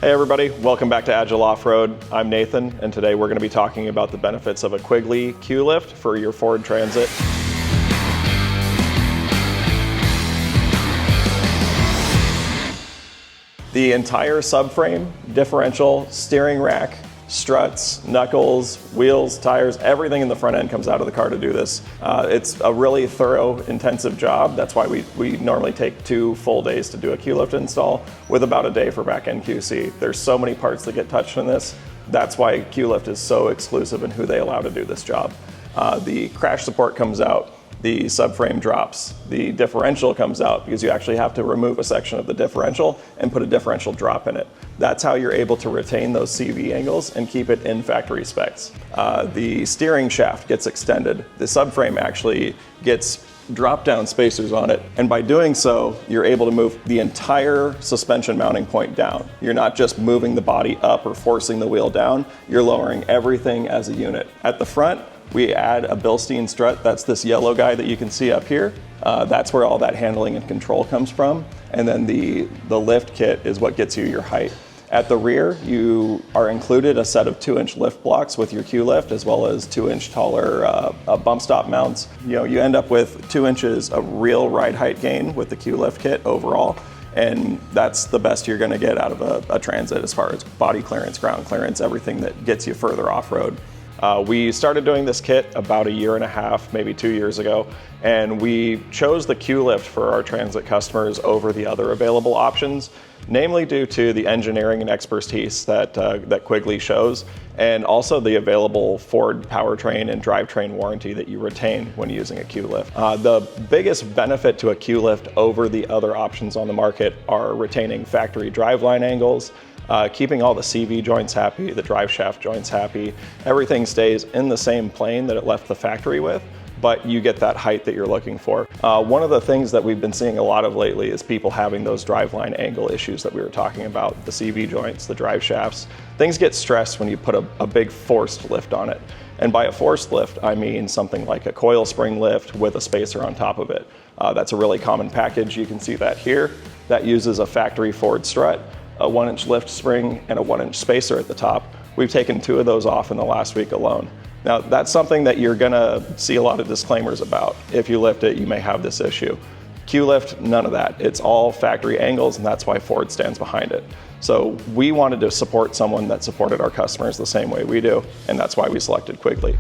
Hey everybody, welcome back to Agile Offroad. I'm Nathan, and today we're going to be talking about the benefits of a Quigley Q-Lift for your Ford Transit. The entire subframe, differential, steering rack, struts, knuckles, wheels, tires, everything in the front end comes out of the car to do this. It's a really thorough, intensive job. That's why we normally take 2 full days to do a Q-Lift install with about a day for back-end QC. There's so many parts that get touched in this. That's why Q-Lift is so exclusive in who they allow to do this job. The crash support comes out. The subframe drops. The differential comes out because you actually have to remove a section of the differential and put a differential drop in it. That's how you're able to retain those CV angles and keep it in factory specs. The steering shaft gets extended. The subframe actually gets drop-down spacers on it, and by doing so, you're able to move the entire suspension mounting point down. You're not just moving the body up or forcing the wheel down, you're lowering everything as a unit. At the front, we add a Bilstein strut. That's this yellow guy that you can see up here. That's where all that handling and control comes from. And then the lift kit is what gets you your height. At the rear, you are included a set of 2-inch lift blocks with your Q-Lift, as well as 2-inch taller bump stop mounts. You end up with 2 inches of real ride height gain with the Q-Lift kit overall. And that's the best you're gonna get out of a Transit as far as body clearance, ground clearance, everything that gets you further off-road. We started doing this kit about 1.5 years, maybe 2 years ago, and we chose the Q-Lift for our Transit customers over the other available options, namely due to the engineering and expertise that Quigley shows, and also the available Ford powertrain and drivetrain warranty that you retain when using a Q-Lift. The biggest benefit to a Q-Lift over the other options on the market are retaining factory driveline angles, keeping all the CV joints happy, the drive shaft joints happy. Everything stays in the same plane that it left the factory with, but you get that height that you're looking for. One of the things that we've been seeing a lot of lately is people having those driveline angle issues that we were talking about, the CV joints, the drive shafts. Things get stressed when you put a big forced lift on it. And by a forced lift, I mean something like a coil spring lift with a spacer on top of it. That's a really common package. You can see that here. That uses a factory Ford strut, a 1-inch lift spring, and a 1-inch spacer at the top. We've taken 2 of those off in the last week alone. Now, that's something that you're gonna see a lot of disclaimers about. If you lift it, you may have this issue. Q-Lift, none of that. It's all factory angles, and that's why Ford stands behind it. So we wanted to support someone that supported our customers the same way we do, and that's why we selected Quigley.